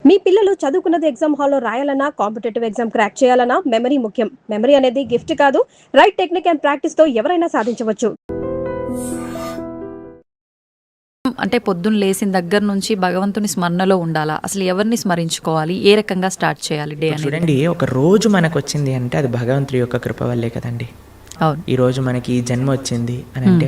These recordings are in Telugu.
మీ పిల్లలు చదువుకున్నది ఎగ్జామ్ హాల్లో రాయాలన్నా, కాంపిటేటివ్ ఎగ్జామ్ క్రాక్ చేయాలన్నా మెమరీ ముఖ్యం. మెమరీ అనేది గిఫ్ట్ కాదు, రైట్ టెక్నిక్ అండ్ ప్రాక్టీస్ తో ఎవరైనా సాధించవచ్చు. అంటే పొద్దున్న లేసిన దగ్గర నుంచి భగవంతుని స్మరణలో ఉండాలా? అసలు ఎవరిని స్మరించుకోవాలి? ఏ రకంగా స్టార్ట్ చేయాలి డే అనేది? చూడండి, ఒక రోజు మనకు వచ్చింది అంటే అది భగవంతుడి యొక్క కృప వల్లే కదండి. అవును. ఈరోజు మనకి ఈ జన్మ వచ్చింది అని అంటే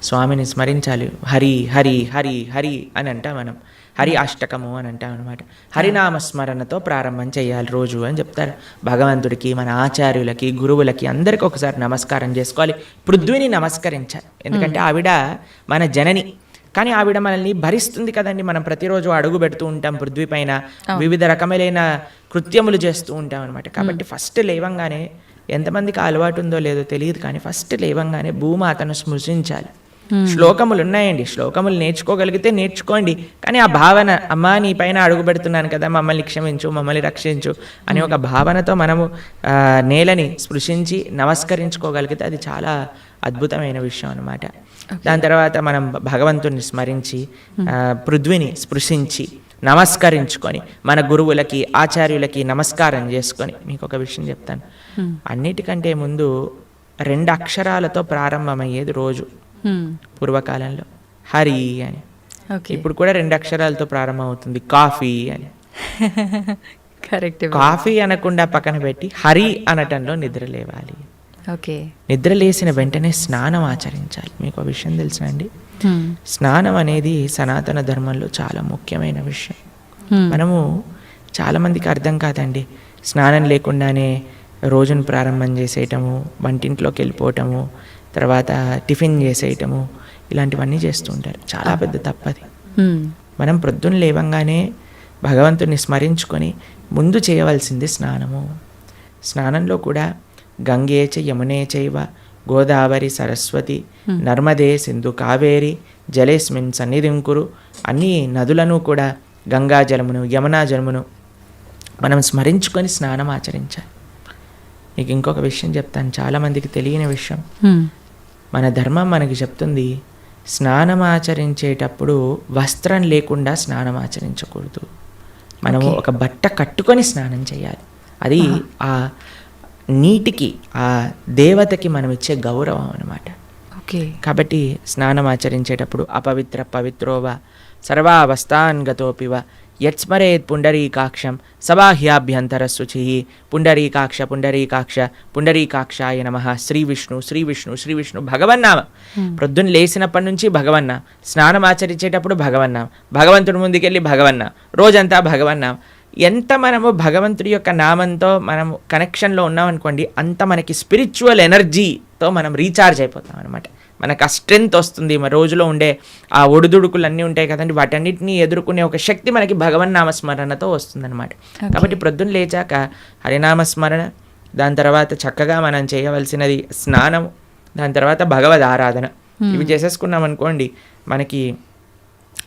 స్వామిని స్మరించాలి. హరి హరి హరి హరి అని అంటాం మనం. హరి అష్టకము అని అంటాం అనమాట. హరినామస్మరణతో ప్రారంభం చేయాలి రోజు అని చెప్తారు. భగవంతుడికి, మన ఆచార్యులకి, గురువులకి అందరికీ ఒకసారి నమస్కారం చేసుకోవాలి. పృథ్వీని నమస్కరించాలి. ఎందుకంటే ఆవిడ మన జనని, కానీ ఆవిడ మనల్ని భరిస్తుంది కదండి. మనం ప్రతిరోజు అడుగు పెడుతూ ఉంటాం పృథ్వీ పైన, వివిధ రకములైన కృత్యములు చేస్తూ ఉంటాం అనమాట. కాబట్టి ఫస్ట్ లేవంగానే, ఎంతమందికి అలవాటు ఉందో లేదో తెలియదు కానీ ఫస్ట్ లేవంగానే భూమాతను స్మృశించాలి. శ్లోకములు ఉన్నాయండి, శ్లోకములు నేర్చుకోగలిగితే నేర్చుకోండి. కానీ ఆ భావన, అమ్మా నీ పైన అడుగు పెడుతున్నాను కదా, మమ్మల్ని క్షమించు, మమ్మల్ని రక్షించు అనే ఒక భావనతో మనము నేలని స్పృశించి నమస్కరించుకోగలిగితే అది చాలా అద్భుతమైన విషయం అనమాట. దాని తర్వాత మనం భగవంతుని స్మరించి పృథ్వీని స్పృశించి నమస్కరించుకొని మన గురువులకి, ఆచార్యులకి నమస్కారం చేసుకొని, మీకు ఒక విషయం చెప్తాను. అన్నిటికంటే ముందు 2 అక్షరాలతో ప్రారంభమయ్యేది రోజు పూర్వకాలంలో, హరి అని. ఇప్పుడు కూడా 2 అక్షరాలతో ప్రారంభం అవుతుంది, కాఫీ అని. కరెక్ట్. కాఫీ అనకుండా పక్కన పెట్టి హరి అనటంలో నిద్ర లేవాలి. ఓకే. నిద్ర లేసిన వెంటనే స్నానం ఆచరించాలి. మీకు ఆ విషయం తెలుసా అండి? స్నానం అనేది సనాతన ధర్మంలో చాలా ముఖ్యమైన విషయం. మనము చాలామందికి అర్థం కాదండి. స్నానం లేకుండానే రోజును ప్రారంభం చేసేయటము, వంటింట్లోకి వెళ్ళిపోవటము, తర్వాత టిఫిన్ చేసేయటము, ఇలాంటివన్నీ చేస్తూ ఉంటారు. చాలా పెద్ద తప్పది. మనం ప్రొద్దున లేవంగానే భగవంతుని స్మరించుకొని ముందు చేయవలసింది స్నానము. స్నానంలో కూడా గంగే చ యమునే చైవ గోదావరి సరస్వతి నర్మదే సింధు కావేరి జలేస్మిన్ సన్నిధిం కురు, అన్ని నదులను కూడా గంగా జలమును, యమునా జలమును మనం స్మరించుకొని స్నానం ఆచరించాలి. మీకు ఇంకొక విషయం చెప్తాను, చాలామందికి తెలియని విషయం. మన ధర్మం మనకి చెప్తుంది, స్నానం ఆచరించేటప్పుడు వస్త్రం లేకుండా స్నానం ఆచరించకూడదు. మనము ఒక బట్ట కట్టుకొని స్నానం చేయాలి. అది ఆ నీటికి, ఆ దేవతకి మనం ఇచ్చే గౌరవం అన్నమాట. ఓకే. కాబట్టి స్నానం ఆచరించేటప్పుడు అపవిత్ర పవిత్రోవ సర్వావస్థాన్ గతోపివ యత్స్మరేత్ పుండరీకాక్షం సబాహ్యాభ్యంతర శుచి పుండరీకాక్ష పుండరీకాక్ష పుండరీకాక్షాయ నమః. శ్రీ విష్ణు శ్రీ విష్ణు శ్రీ విష్ణు భగవన్నామ. ప్రొద్దున లేచినప్పటి నుంచి భగవన్నా, స్నానం ఆచరించేటప్పుడు భగవన్నా, భగవంతుడి ముందుకెళ్ళి భగవన్నా, రోజంతా భగవన్నా. ఎంత మనము భగవంతుడి యొక్క నామంతో మనము కనెక్షన్లో ఉన్నామనుకోండి, అంత మనకి స్పిరిచువల్ ఎనర్జీతో మనం రీఛార్జ్ అయిపోతాం అనమాట. మనకు ఆ స్ట్రెంగ్త్ వస్తుంది. మన రోజులో ఉండే ఆ ఒడిదుడుకులు అన్నీ ఉంటాయి కదండి, వాటన్నిటిని ఎదుర్కొనే ఒక శక్తి మనకి భగవన్నామస్మరణతో వస్తుందన్నమాట. కాబట్టి ప్రొద్దున లేచాక హరినామస్మరణ, దాని తర్వాత చక్కగా మనం చేయవలసినది స్నానము, దాని తర్వాత భగవద్ ఆరాధన. ఇవి చేసేసుకున్నాం అనుకోండి,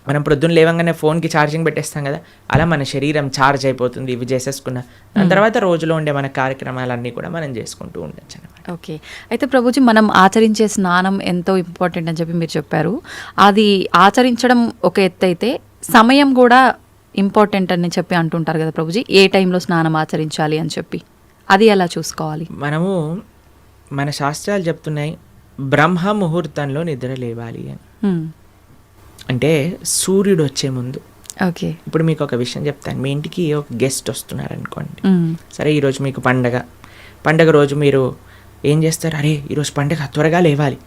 మనం ప్రొద్దున లేవంగానే ఫోన్కి ఛార్జింగ్ పెట్టేస్తాం కదా, అలా మన శరీరం ఛార్జ్ అయిపోతుంది ఇవి చేసేసుకున్నా. దాని తర్వాత రోజులో ఉండే మన కార్యక్రమాలన్నీ కూడా మనం చేసుకుంటూ ఉండొచ్చు అనమాట. ఓకే. అయితే ప్రభుజీ, మనం ఆచరించే స్నానం ఎంతో ఇంపార్టెంట్ అని చెప్పి మీరు చెప్పారు. అది ఆచరించడం ఒక ఎత్తు అయితే సమయం కూడా ఇంపార్టెంట్ అని చెప్పి అంటుంటారు కదా ప్రభుజీ, ఏ టైంలో స్నానం ఆచరించాలి అని చెప్పి, అది ఎలా చూసుకోవాలి? మనము, మన శాస్త్రాలు చెప్తున్నాయి బ్రహ్మ ముహూర్తంలో నిద్ర లేవాలి అని. అంటే సూర్యుడు వచ్చే ముందు. ఓకే. ఇప్పుడు మీకు ఒక విషయం చెప్తాను. మీ ఇంటికి ఒక గెస్ట్ వస్తున్నారు అనుకోండి, సరే ఈరోజు మీకు పండగ రోజు మీరు ఏం చేస్తారు? అరే ఈరోజు పండగ, త్వరగా లేవాలి,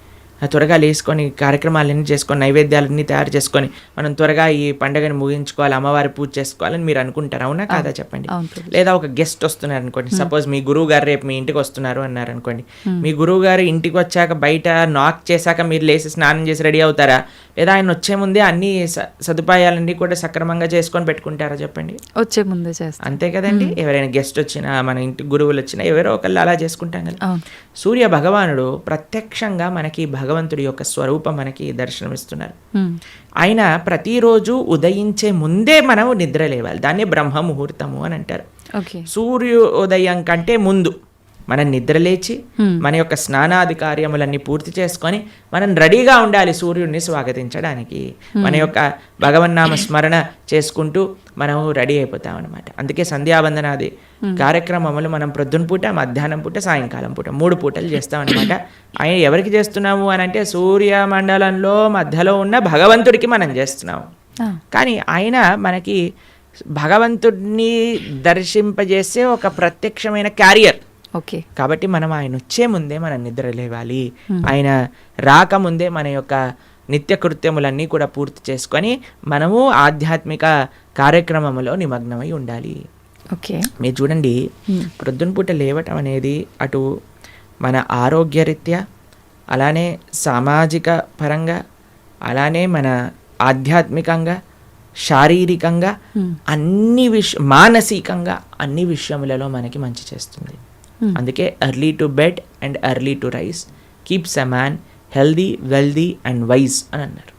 త్వరగా లేసుకొని కార్యక్రమాలన్నీ చేసుకొని నైవేద్యాలన్నీ తయారు చేసుకొని మనం త్వరగా ఈ పండుగని ముగించుకోవాలి, అమ్మవారి పూజ చేసుకోవాలని మీరు అనుకుంటారు, అవునా కాదా చెప్పండి? లేదా ఒక గెస్ట్ వస్తున్నారు అనుకోండి, సపోజ్ మీ గురువు గారు రేపు మీ ఇంటికి వస్తున్నారు అన్నారు అనుకోండి. మీ గురువు గారు ఇంటికి వచ్చాక బయట నాక్ చేశాక మీరు లేచి స్నానం చేసి రెడీ అవుతారా? లేదా ఆయన వచ్చే ముందే అన్ని సదుపాయాలన్నీ కూడా సక్రమంగా చేసుకొని పెట్టుకుంటారా చెప్పండి? వచ్చే ముందే చేస్తాం, అంతే కదండి. ఎవరైనా గెస్ట్ వచ్చినా, మన ఇంటి గురువులు వచ్చినా, ఎవరో ఒకళ్ళు అలా చేసుకుంటాం కదా. సూర్య భగవానుడు ప్రత్యక్షంగా మనకి భగవంతుడి యొక్క స్వరూపం మనకి దర్శనమిస్తున్నారు. ఆయన ప్రతిరోజు ఉదయించే ముందే మనం నిద్ర లేవాలి. దాన్ని బ్రహ్మ ముహూర్తము అని అంటారు. సూర్యోదయం కంటే ముందు మనం నిద్రలేచి మన యొక్క స్నానాది కార్యములన్నీ పూర్తి చేసుకొని మనం రెడీగా ఉండాలి సూర్యుడిని స్వాగతించడానికి. మన యొక్క భగవన్నామ స్మరణ చేసుకుంటూ మనం రెడీ అయిపోతాం అనమాట. అందుకే సంధ్యావందనాది కార్యక్రమములు మనం ప్రొద్దున పూట, మధ్యాహ్నం పూట, సాయంకాలం పూట 3 పూటలు చేస్తాం అనమాట. ఆయన ఎవరికి చేస్తున్నాము అని అంటే సూర్యమండలంలో మధ్యలో ఉన్న భగవంతుడికి మనం చేస్తున్నాము. కానీ ఆయన మనకి భగవంతుడిని దర్శింపజేసే ఒక ప్రత్యక్షమైన క్యారియర్. ఓకే, కాబట్టి మనం ఆయన వచ్చే ముందే మనం నిద్ర లేవాలి. ఆయన రాకముందే మన యొక్క నిత్య కృత్యములన్నీ కూడా పూర్తి చేసుకొని మనము ఆధ్యాత్మిక కార్యక్రమంలో నిమగ్నమై ఉండాలి. ఓకే, మీరు చూడండి, ప్రొద్దున పూట లేవటం అనేది అటు మన ఆరోగ్యరీత్యా, అలానే సామాజిక పరంగా, అలానే మన ఆధ్యాత్మికంగా, శారీరకంగా, అన్ని మానసికంగా అన్ని విషయములలో మనకి మంచి చేస్తుంది. అందుకే early to bed and early to rice keeps a man healthy, wealthy and wise అని అన్నారు.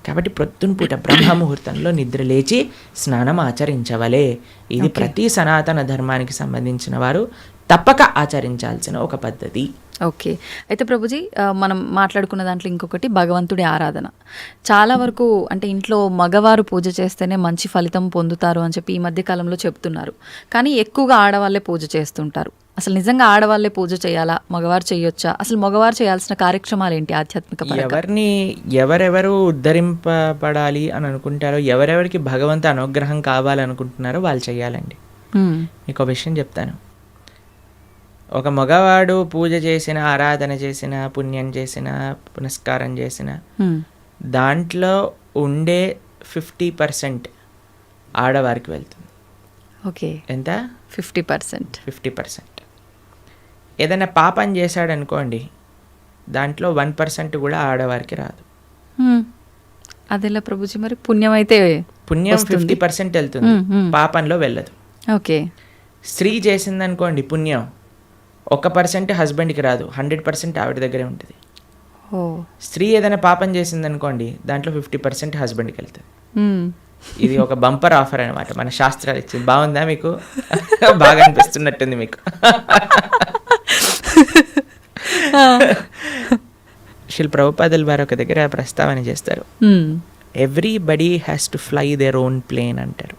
కాబట్టి ప్రొద్దున పూట బ్రహ్మ ముహూర్తంలో నిద్ర లేచి స్నానం ఆచరించవలే. ఇది ప్రతి సనాతన ధర్మానికి సంబంధించిన వారు తప్పక ఆచరించాల్సిన ఒక పద్ధతి. ఓకే, అయితే ప్రభుజీ మనం మాట్లాడుకున్న దాంట్లో ఇంకొకటి భగవంతుడి ఆరాధన. చాలా వరకు అంటే ఇంట్లో మగవారు పూజ చేస్తేనే మంచి ఫలితం పొందుతారు అని చెప్పి ఈ మధ్య కాలంలో చెప్తున్నారు. కానీ ఎక్కువగా ఆడవాళ్ళే పూజ చేస్తుంటారు. అసలు నిజంగా ఆడవాళ్ళే పూజ చేయాలా, మగవారు చేయొచ్చా? అసలు మగవారు చేయాల్సిన కార్యక్రమాలు ఏంటి ఆధ్యాత్మిక పరంగా? ఎవరెవరు ఉద్ధరింపబడాలి అని అనుకుంటారో, ఎవరెవరికి భగవంతు అనుగ్రహం కావాలనుకుంటున్నారో వాళ్ళు చేయాలండి. మీకు విషయం చెప్తాను. ఒక మగవాడు పూజ చేసిన, ఆరాధన చేసిన, పుణ్యం చేసిన, పునస్కారం చేసిన దాంట్లో ఉండే 50% ఆడవారికి వెళ్తుంది. ఓకే, ఎంత? 50%. ఏదైనా పాపం చేశాడు అనుకోండి, దాంట్లో 1% కూడా ఆడవారికి రాదు. అదెలా ప్రభుజీ? మరి పుణ్యం అయితే పుణ్యం 50% వెళ్తుంది, పాపంలో వెళ్ళదు. ఓకే, స్త్రీ చేసిందనుకోండి పుణ్యం 1% హస్బెండ్కి రాదు, 100% ఆవిడ దగ్గరే ఉంటుంది. స్త్రీ ఏదైనా పాపం చేసిందనుకోండి, దాంట్లో 50% హస్బెండ్కి వెళ్తుంది. ఇది ఒక బంపర్ ఆఫర్ అనమాట, మన శాస్త్రాలు ఇచ్చింది. బాగుందా మీకు? బాగా అనిపిస్తున్నట్టుంది మీకు. శ్రీ ప్రభుపాదుల వారు ఒక దగ్గర ప్రస్తావన చేస్తారు, everybody has to fly their own plane అంటారు.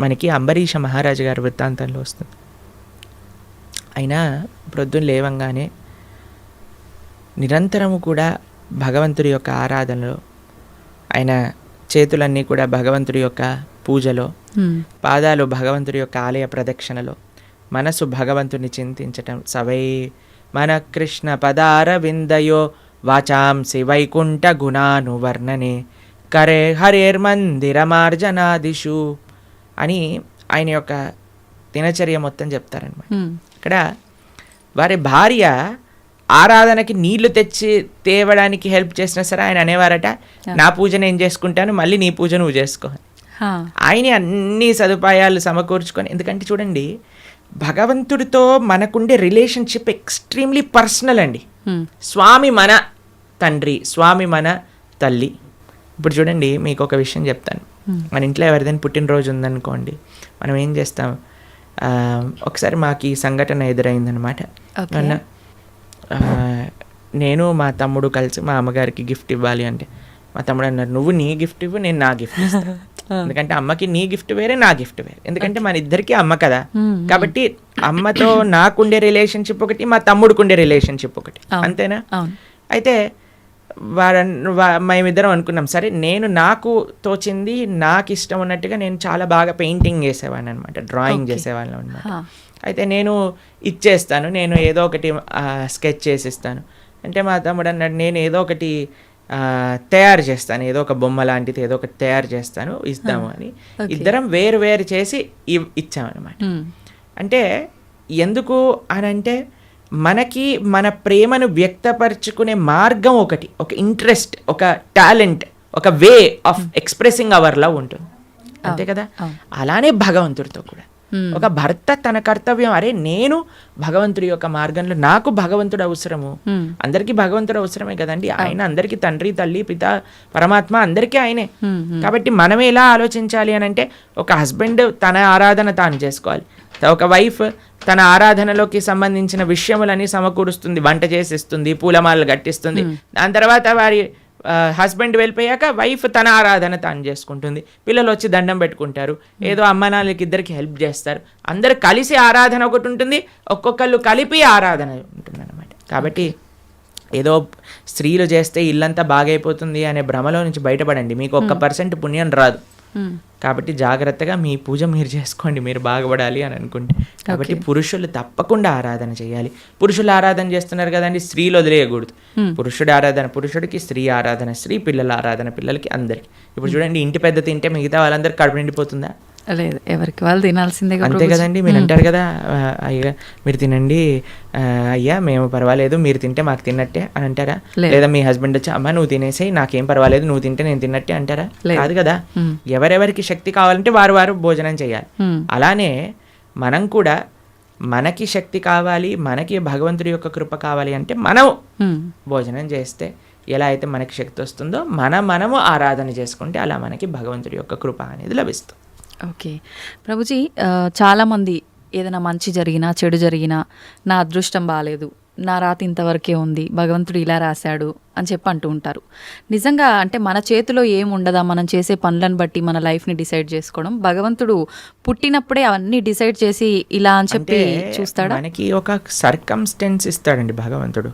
మనకి అంబరీష మహారాజు గారి వృత్తాంతంలో వస్తుంది. అయినా ప్రొద్దున లేవంగానే నిరంతరము కూడా భగవంతుడి యొక్క ఆరాధనలో, ఆయన చేతులన్నీ కూడా భగవంతుడి యొక్క పూజలో, పాదాలు భగవంతుడి యొక్క ఆలయ ప్రదక్షిణలో, మనసు భగవంతుని చింతించటం. సవై మన కృష్ణ పదార విందయో వాచాంసి వైకుంఠ గుణానువర్ణనే కరే హరేర్మందిరమార్జనాదిషు అని ఆయన యొక్క దినచర్య మొత్తం చెప్తారనమాట. ఇక్కడ వారి భార్య ఆరాధనకి నీళ్లు తెచ్చి తేవడానికి హెల్ప్ చేసినా సరే ఆయన అనేవారట, నా పూజ నేను చేసుకుంటాను, మళ్ళీ నీ పూజ నువ్వు చేసుకో. ఆయన అన్ని సదుపాయాలు సమకూర్చుకొని, ఎందుకంటే చూడండి భగవంతుడితో మనకుండే రిలేషన్షిప్ ఎక్స్ట్రీమ్లీ పర్సనల్ అండి. స్వామి మన తండ్రి, స్వామి మన తల్లి. ఇప్పుడు చూడండి మీకు ఒక విషయం చెప్తాను. మన ఇంట్లో ఎవరిదైనా పుట్టినరోజు ఉందనుకోండి, మనం ఏం చేస్తాం? ఒకసారి మాకు ఈ సంఘటన ఎదురైందనమాట. నేను మా తమ్ముడు కలిసి మా అమ్మగారికి గిఫ్ట్ ఇవ్వాలి అంటే, మా తమ్ముడు అన్నారు, నువ్వు నీ గిఫ్ట్ ఇవ్వు, నేను నా గిఫ్ట్ ఇస్తాను. ఎందుకంటే అమ్మకి నీ గిఫ్ట్ వేరే, నా గిఫ్ట్ వేరే. ఎందుకంటే మన ఇద్దరికి అమ్మ కదా. కాబట్టి అమ్మతో నాకుండే రిలేషన్షిప్ ఒకటి, మా తమ్ముడుకుండే రిలేషన్షిప్ ఒకటి, అంతేనా? అయితే మేమిద్దరం అనుకున్నాం, సరే నేను నాకు తోచింది, నాకు ఇష్టం ఉన్నట్టుగా నేను చాలా బాగా పెయింటింగ్ చేసేవాడిని అనమాట, డ్రాయింగ్ చేసేవాళ్ళం అనమాట. అయితే నేను ఇచ్చేస్తాను, నేను ఏదో ఒకటి స్కెచ్ చేసిస్తాను అంటే, మా తమ్ముడు అన్నాడు, నేను ఏదో ఒకటి తయారు చేస్తాను, ఏదో ఒక బొమ్మ లాంటిది ఏదో ఒకటి తయారు చేస్తాను, ఇస్తాము అని ఇద్దరం వేరు వేరు చేసి ఇచ్చామన్నమాట. అంటే ఎందుకు అని అంటే, మనకి మన ప్రేమను వ్యక్తపరచుకునే మార్గం ఒకటి, ఒక ఇంట్రెస్ట్, ఒక టాలెంట్, ఒక way of expressing hour love ఉంటుంది, అంతే కదా. అలానే భగవంతుడితో కూడా ఒక భర్త తన కర్తవ్యం, అరే నేను భగవంతుడి యొక్క మార్గంలో, నాకు భగవంతుడు అవసరము, అందరికీ భగవంతుడు అవసరమే కదండి, ఆయన అందరికీ తండ్రి తల్లి పిత పరమాత్మ అందరికీ ఆయనే. కాబట్టి మనం ఎలా ఆలోచించాలి అని అంటే, ఒక హస్బెండ్ తన ఆరాధన తాను చేసుకోవాలి, ఒక వైఫ్ తన ఆరాధనలోకి సంబంధించిన విషయములని సమకూరుస్తుంది, వంట చేసిస్తుంది, పూలమాలలు కట్టిస్తుంది. దాని తర్వాత వారి హస్బెండ్ వెళ్ళిపోయాక వైఫ్ తన ఆరాధన తాను చేసుకుంటుంది, పిల్లలు వచ్చి దండం పెట్టుకుంటారు, ఏదో అమ్మ నాన్నలకి ఇద్దరికి హెల్ప్ చేస్తారు, అందరు కలిసి ఆరాధన ఒకటి ఉంటుంది, ఒక్కొక్కళ్ళు కలిపి ఆరాధన ఉంటుంది అన్నమాట. కాబట్టి ఏదో స్త్రీలు చేస్తే ఇల్లంతా బాగైపోతుంది అనే భ్రమలో నుంచి బయటపడండి, మీకు 1% పుణ్యం రాదు. కాబట్టి జాగ్రత్తగా మీ పూజ మీరు చేసుకోండి, మీరు బాగుపడాలి అని అనుకుంటే. కాబట్టి పురుషులు తప్పకుండా ఆరాధన చేయాలి. పురుషులు ఆరాధన చేస్తున్నారు కదండి, స్త్రీలు వదిలేయకూడదు. పురుషుడి ఆరాధన పురుషుడికి, స్త్రీ ఆరాధన స్త్రీ, పిల్లల ఆరాధన పిల్లలకి, అందరికి. ఇప్పుడు చూడండి, ఇంటి పెద్ద తింటే మిగతా వాళ్ళందరూ కడుపు నిండిపోతుందా? లేదు, ఎవరికి వాళ్ళు తినాల్సిందే, అంతే కదండి. మీరు అంటారు కదా, అయ్యా మీరు తినండి, అయ్యా మేము పర్వాలేదు, మీరు తింటే మాకు తిన్నట్టే అని అంటారా? లేదా మీ హస్బెండ్ వచ్చి అమ్మ నువ్వు తినేసి నాకేం పర్వాలేదు, నువ్వు తింటే నేను తిన్నట్టే అంటారా? కాదు కదా. ఎవరెవరికి శక్తి కావాలంటే వారు వారు భోజనం చేయాలి. అలానే మనం కూడా మనకి శక్తి కావాలి, మనకి భగవంతుడి యొక్క కృప కావాలి అంటే మనం భోజనం చేస్తే ఎలా అయితే మనకి శక్తి వస్తుందో మనము ఆరాధన చేసుకుంటే అలా మనకి భగవంతుడి యొక్క కృప అనేది లభిస్తుంది. ఓకే ప్రభుజీ, చాలామంది ఏదైనా మంచి జరిగినా చెడు జరిగినా నా అదృష్టం బాగాలేదు, నా రాత ఇంతవరకే ఉంది, భగవంతుడు ఇలా రాశాడు అని చెప్పి అంటూ ఉంటారు. నిజంగా అంటే మన చేతిలో ఏముండదా, మనం చేసే పనులను బట్టి మన లైఫ్ని డిసైడ్ చేసుకోవడం? భగవంతుడు పుట్టినప్పుడే అవన్నీ డిసైడ్ చేసి ఇలా అని చెప్పి చూస్తాడా? మనకి ఒక సర్కమ్స్టెన్స్ ఇస్తాడండి భగవంతుడు.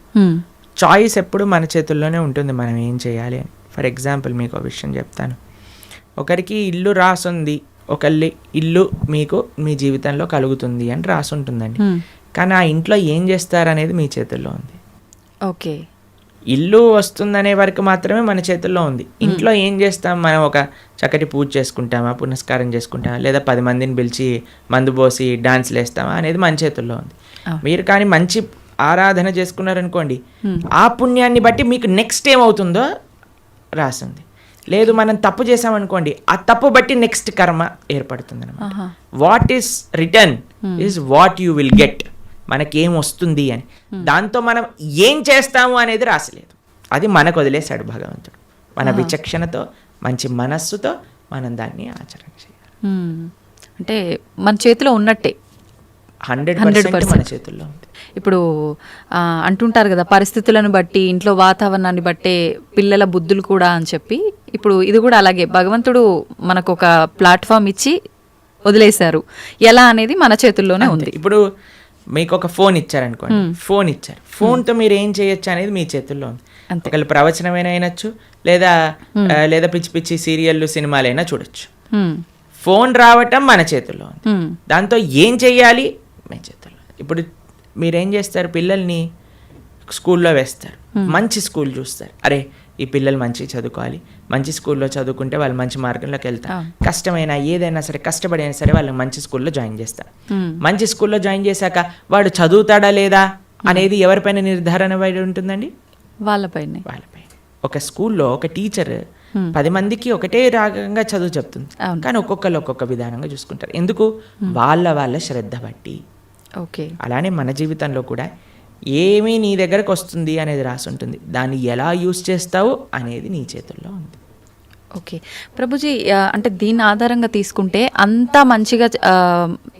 చాయిస్ ఎప్పుడు మన చేతుల్లోనే ఉంటుంది, మనం ఏం చేయాలి అని. ఫర్ ఎగ్జాంపుల్ మీకు ఒక విషయం చెప్తాను. ఒకరికి ఇల్లు రాసుంది, ఒకళ్ళి ఇల్లు మీకు మీ జీవితంలో కలుగుతుంది అని రాసి ఉంటుందండి. కానీ ఆ ఇంట్లో ఏం చేస్తారనేది మీ చేతుల్లో ఉంది. ఓకే, ఇల్లు వస్తుందనే వరకు మాత్రమే మన చేతుల్లో ఉంది. ఇంట్లో ఏం చేస్తాం, మనం ఒక చక్కటి పూజ చేసుకుంటామా, పునస్కారం చేసుకుంటామా, లేదా 10 మందిని పిలిచి మందు పోసి డాన్స్లు వేస్తామా అనేది మన చేతుల్లో ఉంది. మీరు కానీ మంచి ఆరాధన చేసుకున్నారనుకోండి, ఆ పుణ్యాన్ని బట్టి మీకు నెక్స్ట్ ఏమవుతుందో రాసింది. లేదు మనం తప్పు చేసామనుకోండి, ఆ తప్పు బట్టి నెక్స్ట్ కర్మ ఏర్పడుతుంది అనమాట. What is return is what you will get. మనకేం వస్తుంది అని, దాంతో మనం ఏం చేస్తాము అనేది రాసలేదు, అది మనకు వదిలేశాడు భగవంతుడు. మన విచక్షణతో మంచి మనస్సుతో మనం దాన్ని ఆచరణ చేయాలి. అంటే మన చేతిలో ఉన్నట్టే 100% మన చేతుల్లో ఉంది. ఇప్పుడు అంటుంటారు కదా, పరిస్థితులను బట్టి ఇంట్లో వాతావరణాన్ని బట్టే పిల్లల బుద్ధులు కూడా అని చెప్పి, ఇప్పుడు ఇది కూడా అలాగే భగవంతుడు మనకు ఒక ప్లాట్ఫామ్ ఇచ్చి వదిలేశారు, ఎలా అనేది మన చేతుల్లోనే ఉంది. ఇప్పుడు మీకు ఒక ఫోన్ ఇచ్చారనుకోండి, ఫోన్ ఇచ్చారు, ఫోన్తో మీరు ఏం చేయొచ్చు అనేది మీ చేతుల్లో ఉంది. ఒకళ్ళు ప్రవచనమైనా అయినచ్చు, లేదా పిచ్చి పిచ్చి సీరియళ్ళు సినిమాలైనా చూడొచ్చు. ఫోన్ రావటం మన చేతుల్లో ఉంది, దాంతో ఏం చెయ్యాలి మీ చేతుల్లో. ఇప్పుడు మీరేం చేస్తారు, పిల్లల్ని స్కూల్లో వేస్తారు, మంచి స్కూల్ చూస్తారు, అరే ఈ పిల్లలు మంచి చదువుకోవాలి, మంచి స్కూల్లో చదువుకుంటే వాళ్ళు మంచి మార్గంలోకి వెళ్తారు, కష్టమైనా ఏదైనా సరే కష్టపడైనా సరే వాళ్ళని మంచి స్కూల్లో జాయిన్ చేస్తారు. మంచి స్కూల్లో జాయిన్ చేశాక వాడు చదువుతాడా లేదా అనేది ఎవరిపైన నిర్ధారణ పడి ఉంటుందండి? వాళ్ళపైన. ఒక స్కూల్లో ఒక టీచర్ 10 మందికి ఒకటే రాగంగా చదువు చెప్తుంది, కానీ ఒక్కొక్కరు ఒక్కొక్క విధానంగా చూసుకుంటారు. ఎందుకు? వాళ్ళ శ్రద్ధ బట్టి. ఓకే, అలానే మన జీవితంలో కూడా ఏమీ నీ దగ్గరకు వస్తుంది అనేది రాసి ఉంటుంది, దాన్ని ఎలా యూస్ చేస్తావు అనేది నీ చేతుల్లో ఉంది. ఓకే ప్రభుజీ, అంటే దీని ఆధారంగా తీసుకుంటే అంతా మంచిగా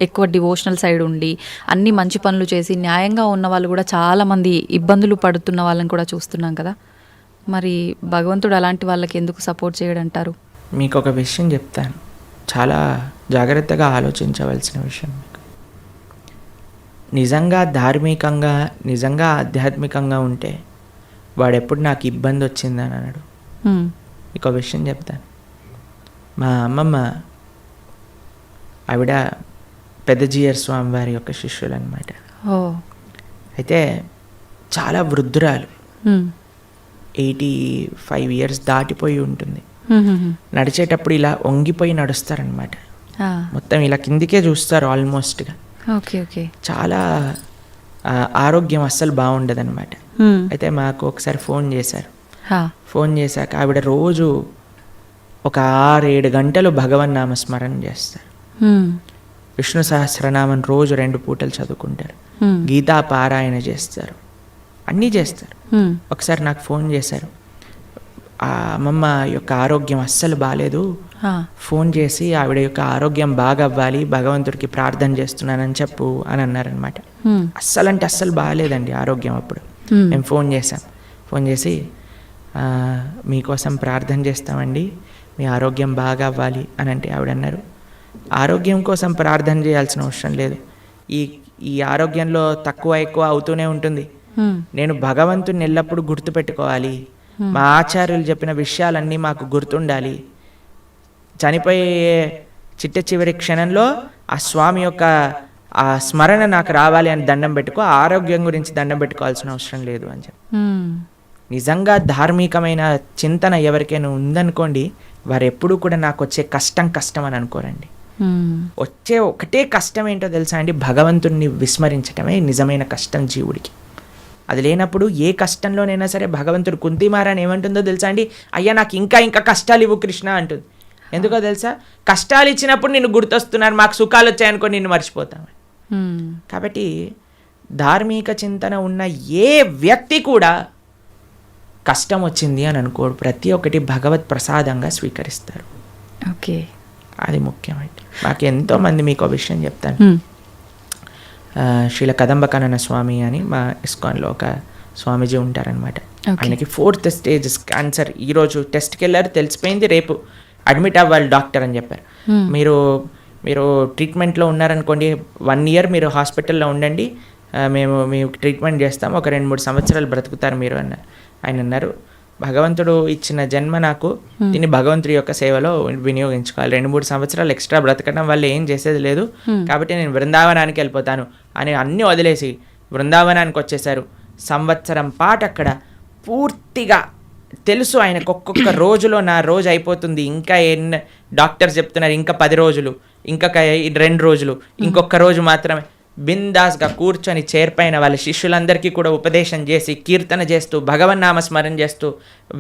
ఎక్కువ డివోషనల్ సైడ్ ఉండి అన్ని మంచి పనులు చేసి న్యాయంగా ఉన్న వాళ్ళు కూడా చాలామంది ఇబ్బందులు పడుతున్న వాళ్ళని కూడా చూస్తున్నాం కదా, మరి భగవంతుడు అలాంటి వాళ్ళకి ఎందుకు సపోర్ట్ చేయడంటారు? మీకు ఒక విషయం చెప్తాను, చాలా జాగ్రత్తగా ఆలోచించవలసిన విషయం. నిజంగా ధార్మికంగా, నిజంగా ఆధ్యాత్మికంగా ఉంటే వాడెప్పుడు నాకు ఇబ్బంది వచ్చిందని అన్నాడు. మీకు ఒక విషయం చెప్తాను. మా అమ్మమ్మ ఆవిడ పెద్దజీయర్ స్వామి వారి యొక్క శిష్యులు అనమాట. అయితే చాలా వృద్ధురాలు, 85 years దాటిపోయి ఉంటుంది. నడిచేటప్పుడు ఇలా వంగిపోయి నడుస్తారనమాట, మొత్తం ఇలా కిందికే చూస్తారు ఆల్మోస్ట్గా. చాలా ఆరోగ్యం అస్సలు బాగుండదన్నమాట. అయితే మాకు ఒకసారి ఫోన్ చేశారు. ఫోన్ చేశాక ఆవిడ రోజు ఒక 6-7 గంటలు భగవన్ నామస్మరణ చేస్తారు. విష్ణు సహస్రనామం రోజు 2 పూటలు చదువుకుంటారు, గీతా పారాయణ చేస్తారు, అన్నీ చేస్తారు. ఒకసారి నాకు ఫోన్ చేశారు, ఆ అమ్మమ్మ యొక్క ఆరోగ్యం అస్సలు బాగాలేదు, ఫోన్ చేసి ఆవిడ యొక్క ఆరోగ్యం బాగా అవ్వాలి, భగవంతుడికి ప్రార్థన చేస్తున్నానని చెప్పు అని అన్నారనమాట. అస్సలు అంటే అస్సలు బాగాలేదండి ఆరోగ్యం. అప్పుడు మేము ఫోన్ చేశాం, ఫోన్ చేసి మీకోసం ప్రార్థన చేస్తామండి, మీ ఆరోగ్యం బాగా అవ్వాలి అని అంటే ఆవిడ అన్నారు, ఆరోగ్యం కోసం ప్రార్థన చేయాల్సిన అవసరం లేదు, ఈ ఆరోగ్యంలో తక్కువ ఎక్కువ అవుతూనే ఉంటుంది, నేను భగవంతుని ఎల్లప్పుడూ గుర్తుపెట్టుకోవాలి, మా ఆచార్యులు చెప్పిన విషయాలన్నీ మాకు గుర్తుండాలి, చనిపోయే చిట్ట చివరి క్షణంలో ఆ స్వామి యొక్క ఆ స్మరణ నాకు రావాలి అని దండం పెట్టుకో, ఆరోగ్యం గురించి దండం పెట్టుకోవాల్సిన అవసరం లేదు అని చెప్పి. నిజంగా ధార్మికమైన చింతన ఎవరికైనా ఉందనుకోండి, వారు ఎప్పుడూ కూడా నాకు వచ్చే కష్టం అని అనుకోరండి. వచ్చే ఒకటే కష్టం ఏంటో తెలుసా అండి, భగవంతుణ్ణి విస్మరించటమే నిజమైన కష్టం జీవుడికి. అది లేనప్పుడు ఏ కష్టంలోనైనా సరే భగవంతుడు కుంతిమారని ఏమంటుందో తెలుసా అండి, అయ్యా నాకు ఇంకా కష్టాలు ఇవ్వు కృష్ణ అంటుంది. ఎందుకో తెలుసా, కష్టాలు ఇచ్చినప్పుడు నిన్ను గుర్తొస్తున్నారు, మాకు సుఖాలు వచ్చాయనుకో నిన్ను మర్చిపోతాం. కాబట్టి ధార్మిక చింతన ఉన్న ఏ వ్యక్తి కూడా కష్టం వచ్చింది అని అనుకోడు, ప్రతి ఒక్కటి భగవత్ ప్రసాదంగా స్వీకరిస్తారు. ఓకే, అది ముఖ్యమండి. నాకు ఎంతోమంది మీకు ఒక విషయం చెప్తాను. శ్రీల కదంబకానన స్వామి అని మా ఇస్కాన్లో ఒక స్వామీజీ ఉంటారనమాట. ఆయనకి 4th స్టేజ్ క్యాన్సర్. ఈరోజు టెస్ట్కి వెళ్ళారు, తెలిసిపోయింది, రేపు అడ్మిట్ అవ్వాలి డాక్టర్ అని చెప్పారు. మీరు ట్రీట్మెంట్లో ఉన్నారనుకోండి, 1 year మీరు హాస్పిటల్లో ఉండండి, మేము ట్రీట్మెంట్ చేస్తాము, ఒక 2-3 సంవత్సరాలు బ్రతుకుతారు మీరు అన్నారు. ఆయన అన్నారు, భగవంతుడు ఇచ్చిన జన్మ నాకు, దీన్ని భగవంతుడి యొక్క సేవలో వినియోగించుకోవాలి, 2-3 సంవత్సరాలు ఎక్స్ట్రా బ్రతకడం వల్ల ఏం చేసేది లేదు, కాబట్టి నేను బృందావనానికి వెళ్ళిపోతాను అని అన్నీ వదిలేసి బృందావనానికి వచ్చేసారు. సంవత్సరం పాటు అక్కడ పూర్తిగా తెలుసు ఆయనకు, ఒక్కొక్క రోజులో నా రోజు అయిపోతుంది, ఇంకా డాక్టర్స్ చెప్తున్నారు ఇంకా 10 రోజులు, ఇంకా 2 రోజులు, ఇంకొక రోజు మాత్రమే. బిందాస్గా కూర్చొని చేర్పైన వాళ్ళ శిష్యులందరికీ కూడా ఉపదేశం చేసి, కీర్తన చేస్తూ, భగవన్నామ స్మరణ చేస్తూ,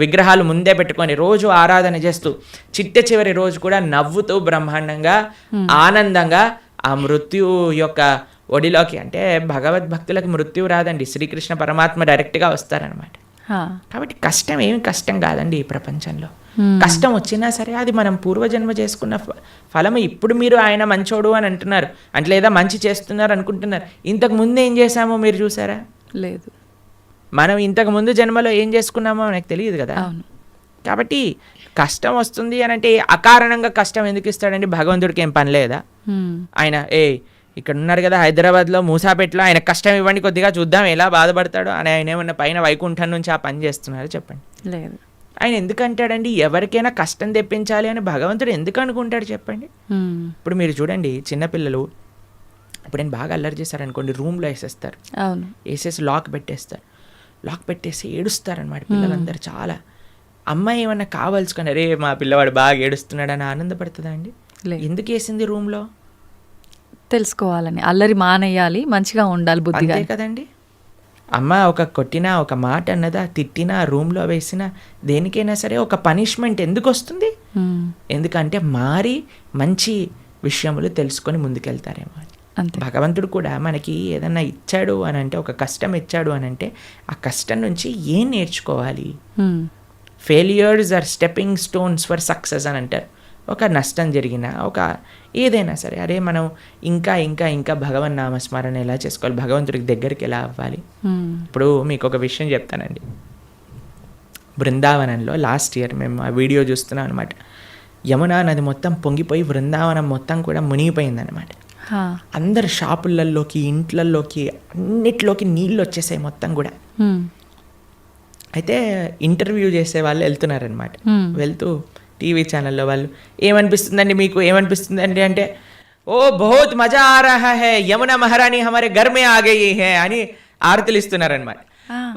విగ్రహాలు ముందే పెట్టుకొని రోజు ఆరాధన చేస్తూ, చివరి రోజు కూడా నవ్వుతూ బ్రహ్మాండంగా ఆనందంగా ఆ మృత్యు యొక్క ఒడిలోకి, అంటే భగవద్భక్తులకు మృత్యు రాదండి, శ్రీకృష్ణ పరమాత్మ డైరెక్ట్గా వస్తారనమాట. కాబట్టి కష్టం ఏమి కష్టం కాదండి ఈ ప్రపంచంలో. కష్టం వచ్చినా సరే అది మనం పూర్వజన్మ చేసుకున్న ఫలము. ఇప్పుడు మీరు ఆయన మంచోడు అని అంటున్నారు అంటే, లేదా మంచి చేస్తున్నారు అనుకుంటున్నారు, ఇంతకు ముందు ఏం చేశామో మీరు చూసారా? లేదు. మనం ఇంతకు ముందు జన్మలో ఏం చేసుకున్నామో మనకు తెలియదు కదా. కాబట్టి కష్టం వస్తుంది అని అంటే అకారణంగా కష్టం ఎందుకు ఇస్తాడండి? భగవంతుడికి ఏం పని లేదా? ఆయన ఇక్కడ ఉన్నారు కదా హైదరాబాద్లో మూసాపేటలో, ఆయన కష్టం ఇవ్వండి కొద్దిగా చూద్దాం ఎలా బాధపడతాడో అని ఆయన ఏమన్నా పైన వైకుంఠం నుంచి ఆ పని చేస్తున్నారు చెప్పండి? లేదు. ఆయన ఎందుకు అంటాడండి ఎవరికైనా కష్టం తెప్పించాలి అని భగవంతుడు ఎందుకు అనుకుంటాడు చెప్పండి? ఇప్పుడు మీరు చూడండి, చిన్నపిల్లలు ఇప్పుడు నేను బాగా అల్లరి చేశారనుకోండి, రూమ్లో వేసేస్తారు, వేసేసి లాక్ పెట్టేసి ఏడుస్తారనమాట పిల్లలందరూ చాలా. అమ్మాయి ఏమన్నా కావాల్సుకొని అరే మా పిల్లవాడు బాగా ఏడుస్తున్నాడు అని ఆనందపడుతుందా అండి? ఎందుకు వేసింది రూమ్లో? తెలుసుకోవాలని, అల్లరి మానేయాలి, మంచిగా ఉండాలి బుద్ధిగా కదండి. అమ్మ ఒక కొట్టినా, ఒక మాట అన్నదా, తిట్టినా, రూమ్లో వేసినా, దేనికైనా సరే ఒక పనిష్మెంట్ ఎందుకు వస్తుంది? ఎందుకంటే మారి మంచి విషయములు తెలుసుకొని ముందుకెళ్తారేమో. భగవంతుడు కూడా మనకి ఏదన్నా ఇచ్చాడు అని అంటే, ఒక కష్టం ఇచ్చాడు అని అంటే, ఆ కష్టం నుంచి ఏం నేర్చుకోవాలి? Failures are stepping stones for success అని అంటారు. ఒక నష్టం జరిగిన ఒక ఏదైనా సరే, అరే మనం ఇంకా ఇంకా ఇంకా భగవన్ నామస్మరణ ఎలా చేసుకోవాలి, భగవంతుడికి దగ్గరికి ఎలా అవ్వాలి. ఇప్పుడు మీకు ఒక విషయం చెప్తానండి. బృందావనంలో లాస్ట్ ఇయర్ మేము ఆ వీడియో చూస్తున్నాం అనమాట. యమునా నది మొత్తం పొంగిపోయి బృందావనం మొత్తం కూడా మునిగిపోయిందనమాట. అందరు షాపులలోకి, ఇంట్లలోకి, అన్నిట్లోకి నీళ్ళు వచ్చేసాయి మొత్తం కూడా. అయితే ఇంటర్వ్యూ చేసే వాళ్ళు వెళ్తున్నారనమాట. వెళ్తూ టీవీ ఛానల్లో వాళ్ళు ఏమనిపిస్తుందండి మీకు, ఏమనిపిస్తుందండి అంటే, ఓ బహుత్ మజా ఆ రహా హై, యమునా మహారాణి హమారే ఘర్ మే ఆ గయి హై అని ఆరతులు ఇస్తున్నారనమాట.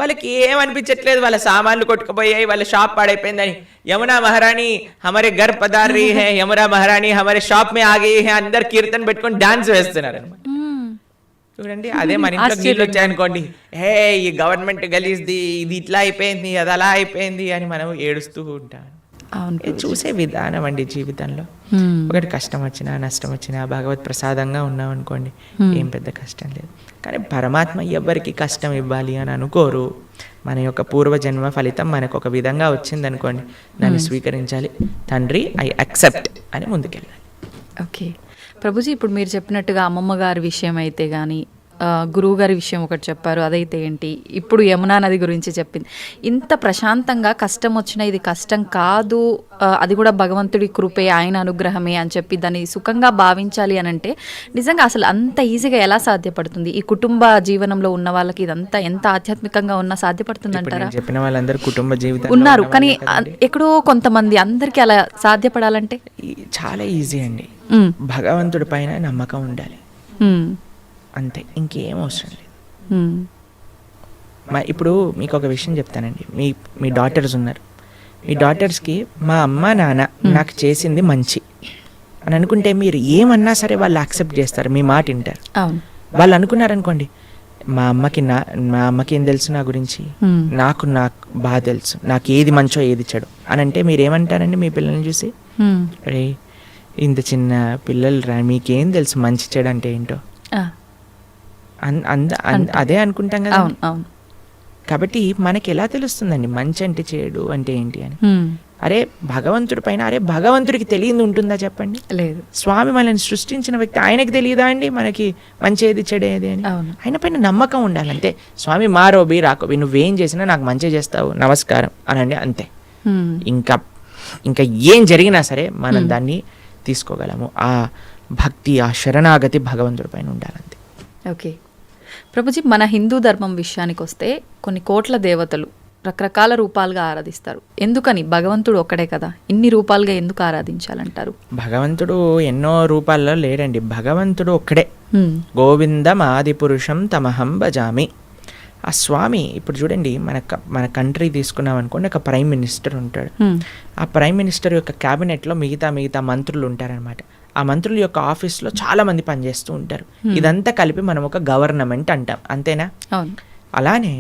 వాళ్ళకి ఏమనిపించట్లేదు, వాళ్ళ సామాన్లు కొట్టుకుపోయాయి, వాళ్ళ షాప్ పాడైపోయిందని, యమునా మహారాణి హమారే ఘర్ పధార్ రహీ హై, యమునా మహారాణి హమారే షాప్ మే ఆ గయి హై, అందరు కీర్తన పెట్టుకొని డాన్స్ వేస్తున్నారు అనమాట. చూడండి, అదే మన ఇంట్లో నీళ్ళు వచ్చాయనుకోండి, హే ఈ గవర్నమెంట్ గలీజ్ది, ఇది ఇట్లా అయిపోయింది, అది అలా అయిపోయింది అని మనం ఏడుస్తూ ఉంటాం. అవును ఇది చూసే విధానం అండి జీవితంలో. ఒకటి కష్టం వచ్చినా నష్టం వచ్చినా భగవత్ ప్రసాదంగా ఉన్నాం అనుకోండి, ఏం పెద్ద కష్టం లేదు. కానీ పరమాత్మ ఎవరికి కష్టం ఇవ్వాలి అని అనుకోరు. మన యొక్క పూర్వజన్మ ఫలితం మనకు ఒక విధంగా వచ్చిందనుకోండి, దాన్ని స్వీకరించాలి. తండ్రి ఐ అక్సెప్ట్ అని ముందుకెళ్ళాలి. ఓకే ప్రభుజీ, ఇప్పుడు మీరు చెప్పినట్టుగా అమ్మమ్మ గారి విషయం అయితే కానీ, గురువు గారి విషయం ఒకటి చెప్పారు, అదైతే ఏంటి, ఇప్పుడు యమునా నది గురించి చెప్పింది. ఇంత ప్రశాంతంగా కష్టం వచ్చిన ఇది కష్టం కాదు, అది కూడా భగవంతుడి కృపే, ఆయన అనుగ్రహమే అని చెప్పి దాన్ని సుఖంగా భావించాలి అని అంటే నిజంగా అసలు అంత ఈజీగా ఎలా సాధ్యపడుతుంది? ఈ కుటుంబ జీవనంలో ఉన్న వాళ్ళకి ఇదంతా ఎంత ఆధ్యాత్మికంగా ఉన్నా సాధ్యపడుతుంది అంటారా? చెప్పిన వాళ్ళందరూ కుటుంబ జీవితం ఉన్నారు, కానీ ఎక్కడో కొంతమంది, అందరికీ అలా సాధ్యపడాలంటే చాలా ఈజీ అండి. భగవంతుడి పైన నమ్మకం ఉండాలి, అంతే, ఇంకేం అవసరం లేదు. ఇప్పుడు మీకు ఒక విషయం చెప్తానండి. మీ డాటర్స్ ఉన్నారు, మీ డాటర్స్కి మా అమ్మ నాన్న నాకు చేసింది మంచి అని అనుకుంటే మీరు ఏమన్నా సరే వాళ్ళు యాక్సెప్ట్ చేస్తారు, మీ మాట వింటారు. వాళ్ళు అనుకున్నారనుకోండి, మా అమ్మకి ఏం తెలుసు నా గురించి, నాకు బాగా తెలుసు, నాకు ఏది మంచో ఏది చెడు అని అంటే మీరేమంటారండి మీ పిల్లల్ని చూసి? అరే ఇంత చిన్న పిల్లలు రా, మీకేం తెలుసు మంచి చెడు అంటే ఏంటో, అదే అనుకుంటాం కదా. కాబట్టి మనకి ఎలా తెలుస్తుందండి మంచి అంటే చెడు అంటే ఏంటి అని? అరే భగవంతుడి పైన, అరే భగవంతుడికి తెలియదు ఉంటుందా చెప్పండి? లేదు. స్వామి మనల్ని సృష్టించిన వ్యక్తి, ఆయనకి తెలియదా అండి మనకి మంచి ఏది చెడు ఏది అని? ఆయన పైన నమ్మకం ఉండాలంటే, స్వామి మారోబి రాకోబి, నువ్వేం చేసినా నాకు మంచి చేస్తావు, నమస్కారం అనండి, అంతే. ఇంకా ఏం జరిగినా సరే మనం దాన్ని తీసుకోగలము. ఆ భక్తి, ఆ శరణాగతి భగవంతుడి పైన ఉండాలంతే. ఓకే ప్రభుజీ, మన హిందూ ధర్మం విషయానికి వస్తే కొన్ని కోట్ల దేవతలు రకరకాల రూపాలుగా ఆరాధిస్తారు. ఎందుకని? భగవంతుడు ఒక్కడే కదా, ఇన్ని రూపాలుగా ఎందుకు ఆరాధించాలంటారు? భగవంతుడు ఎన్నో రూపాల్లో లేడండి, భగవంతుడు ఒక్కడే. గోవిందం ఆది పురుషం తమహం భజామి. ఆ స్వామి, ఇప్పుడు చూడండి, మన కంట్రీ తీసుకున్నాం అనుకోండి, ఒక ప్రైమ్ మినిస్టర్ ఉంటాడు. ఆ ప్రైమ్ మినిస్టర్ యొక్క క్యాబినెట్లో మిగతా మంత్రులు ఉంటారనమాట. ఆ మంత్రుల యొక్క ఆఫీస్లో చాలా మంది పనిచేస్తూ ఉంటారు. ఇదంతా కలిపి మనం ఒక గవర్నమెంట్ అంటాం, అంతేనా? అలానే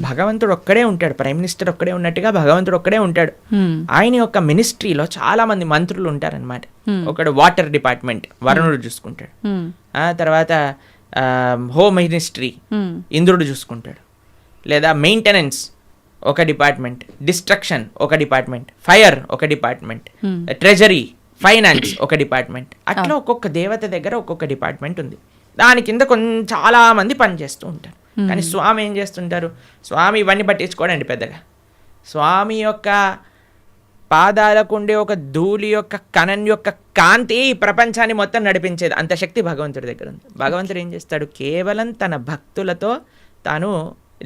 భగవంతుడు ఒక్కడే ఉంటాడు, ప్రైమ్ మినిస్టర్ ఒక్కడే ఉన్నట్టుగా భగవంతుడు ఒక్కడే ఉంటాడు. ఆయన యొక్క మినిస్ట్రీలో చాలా మంది మంత్రులు ఉంటారనమాట. ఒకడు వాటర్ డిపార్ట్మెంట్, వరుణుడు చూసుకుంటాడు. తర్వాత హోమ్ మినిస్ట్రీ ఇంద్రుడు చూసుకుంటాడు. లేదా మెయింటెనెన్స్ ఒక డిపార్ట్మెంట్, డిస్ట్రక్షన్ ఒక డిపార్ట్మెంట్, ఫైర్ ఒక డిపార్ట్మెంట్, ట్రెజరీ, ఫైనాన్స్ ఒక డిపార్ట్మెంట్. అట్లా ఒక్కొక్క దేవత దగ్గర ఒక్కొక్క డిపార్ట్మెంట్ ఉంది. దాని కింద చాలా మంది పనిచేస్తూ ఉంటారు. కానీ స్వామి ఏం చేస్తుంటారు? స్వామి ఇవన్నీ పట్టించుకోడండి పెద్దగా. స్వామి యొక్క పాదాలకు ఉండే ఒక ధూళి యొక్క కణం యొక్క కాంతి ఈ ప్రపంచాన్ని మొత్తం నడిపించేది, అంత శక్తి భగవంతుడి దగ్గర ఉంది. భగవంతుడు ఏం చేస్తాడు? కేవలం తన భక్తులతో తాను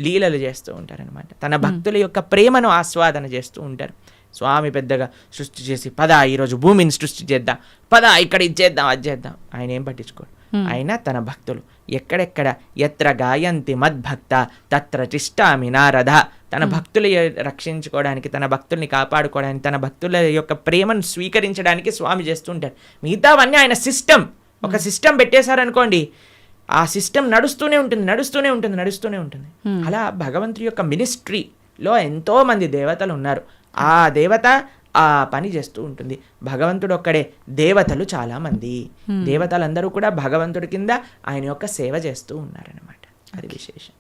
లీలలు చేస్తూ ఉంటారనమాట. తన భక్తుల యొక్క ప్రేమను ఆస్వాదన చేస్తూ ఉంటారు. స్వామి పెద్దగా సృష్టి చేసి, పద ఈరోజు భూమిని సృష్టి చేద్దాం, పద ఇక్కడ ఇది చేద్దాం అది చేద్దాం, ఆయన ఏం పట్టించుకోడు. ఆయన తన భక్తులు ఎక్కడెక్కడ ఎత్ర గాయంతి మద్భక్త తత్ర తిష్టామి నారద, తన భక్తులు రక్షించుకోవడానికి, తన భక్తుల్ని కాపాడుకోవడానికి, తన భక్తుల యొక్క ప్రేమను స్వీకరించడానికి స్వామి చేస్తుంటారు. మిగతావన్నీ ఆయన సిస్టమ్, ఒక సిస్టమ్ పెట్టేశారనుకోండి, ఆ సిస్టమ్ నడుస్తూనే ఉంటుంది. అలా భగవంతుడి యొక్క మినిస్ట్రీలో ఎంతో మంది దేవతలు ఉన్నారు. ఆ దేవత ఆ పని చేస్తూ ఉంటుంది. భగవంతుడు ఒక్కడే, దేవతలు చాలా మంది. దేవతలందరూ కూడా భగవంతుడి కింద ఆయన యొక్క సేవ చేస్తూ ఉన్నారనమాట. అది విశేషం.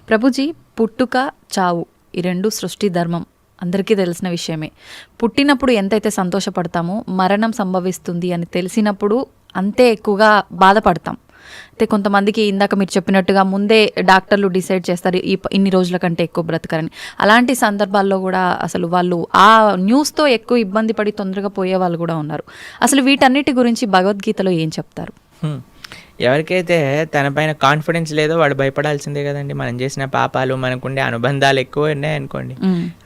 ప్రభుజీ, పుట్టుక చావు ఈ రెండు సృష్టి ధర్మం అందరికీ తెలిసిన విషయమే. పుట్టినప్పుడు ఎంతైతే సంతోషపడతామో, మరణం సంభవిస్తుంది అని తెలిసినప్పుడు అంతే ఎక్కువగా బాధపడతాం. అయితే కొంతమందికి ఇందాక మీరు చెప్పినట్టుగా ముందే డాక్టర్లు డిసైడ్ చేస్తారు ఇన్ని రోజుల కంటే ఎక్కువ బ్రతకరని. అలాంటి సందర్భాల్లో కూడా అసలు వాళ్ళు ఆ న్యూస్తో ఎక్కువ ఇబ్బంది పడి తొందరగా పోయే వాళ్ళు కూడా ఉన్నారు. అసలు వీటన్నిటి గురించి భగవద్గీతలో ఏం చెప్తారు? ఎవరికైతే తన పైన కాన్ఫిడెన్స్ లేదో వాడు భయపడాల్సిందే కదండి. మనం చేసిన పాపాలు, మనకుండే అనుబంధాలు ఎక్కువ ఉన్నాయనుకోండి,